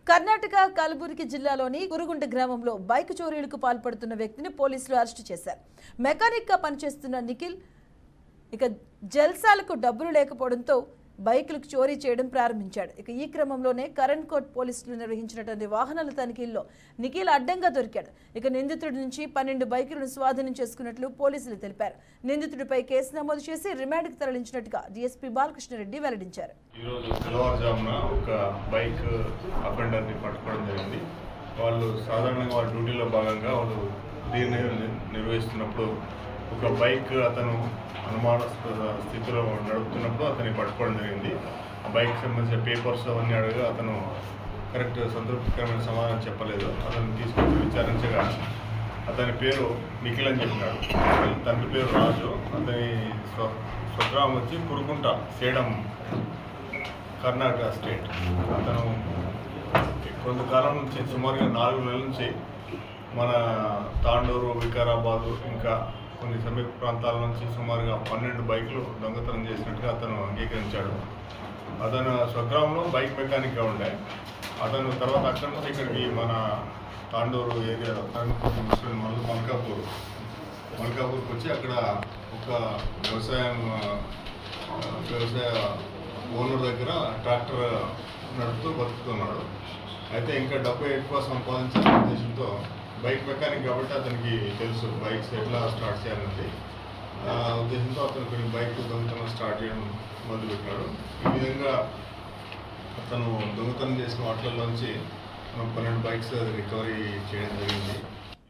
కర్ణాటక కలబుర్గి జిల్లాలోని కురుగుంట గ్రామంలో బైక్ చోరీలకు పాల్పడుతున్న వ్యక్తిని పోలీసులు అరెస్టు చేశారు. మెకానిక్ గా పనిచేస్తున్న నిఖిల్ జల్సాలకు డబ్బులు లేకపోవడంతో బైకులకు చోరీ చేయడం ప్రారంభించాడు. ఈ క్రమంలోనే కరణ్ కోట్ పోలీసులు నిర్వహించినటువంటి వాహనాల తనిఖీల్లో నిఖిల్ అడ్డంగా దొరికాడు. నిందితుడి నుంచి 12 బైకులను స్వాధీనం చేసుకున్నట్లు పోలీసులు తెలిపారు. నిందితుడిపై కేసు నమోదు చేసి రిమాండ్కు తరలించినట్టుగా డీఎస్పీ బాలకృష్ణారెడ్డి వెల్లడించారు. ఈరోజు తెల్లవారుజామున ఒక బైక్ అఫెండర్ని పట్టుకోవడం జరిగింది. వాళ్ళు సాధారణంగా వాళ్ళ డ్యూటీలో భాగంగా వాళ్ళు దీన్ని నిర్వహిస్తున్నప్పుడు ఒక బైక్ అతను అనుమానాస్పద స్థితిలో నడుపుతున్నప్పుడు అతన్ని పట్టుకోవడం జరిగింది. ఆ బైక్ సంబంధించిన పేపర్స్ అవన్నీ అడగా అతను కరెక్ట్ సంతృప్తికరమైన సమాధానం చెప్పలేదు. అతను తీసుకొచ్చి విచారించగా అతని పేరు నిఖిల్ అని చెప్పినాడు. తండ్రి పేరు రాజు. అతని స్వగ్రామం వచ్చి కురుగుంట, సేడం, కర్ణాటక స్టేట్. అతను కొంతకాలం నుంచి సుమారుగా 4 నెలల నుంచి మన తాండూరు, వికారాబాదు ఇంకా కొన్ని సమీప ప్రాంతాల నుంచి సుమారుగా 12 బైకులు దొంగతనం చేసినట్టుగా అతను అంగీకరించాడు. అతను స్వగ్రామంలో బైక్ మెకానిక్గా ఉండే. అతను తర్వాత అక్కడి నుంచి ఇక్కడికి మన తాండూరు ఏరియా మల్కాపూర్కి వచ్చి అక్కడ ఒక వ్యవసాయ ఓనర్ దగ్గర ట్రాక్టర్ నడుపుతూ బతుకుతున్నాడు. అయితే ఇంకా డబ్బు ఎక్కువ సంపాదించాలనే ఉద్దేశంతో బైక్ మెకానిక్ కాబట్టి అతనికి తెలుసు బైక్స్ ఎట్లా స్టార్ట్ చేయాలంటే ఉద్దేశంతో అతను కొన్ని బైక్ దొంగతనం స్టార్ట్ చేయడం మొదలుపెట్టాడు. ఈ విధంగా అతను దొంగతనం చేసిన వాటిల్లోంచి 12 బైక్స్ రికవరీ చేయడం జరిగింది.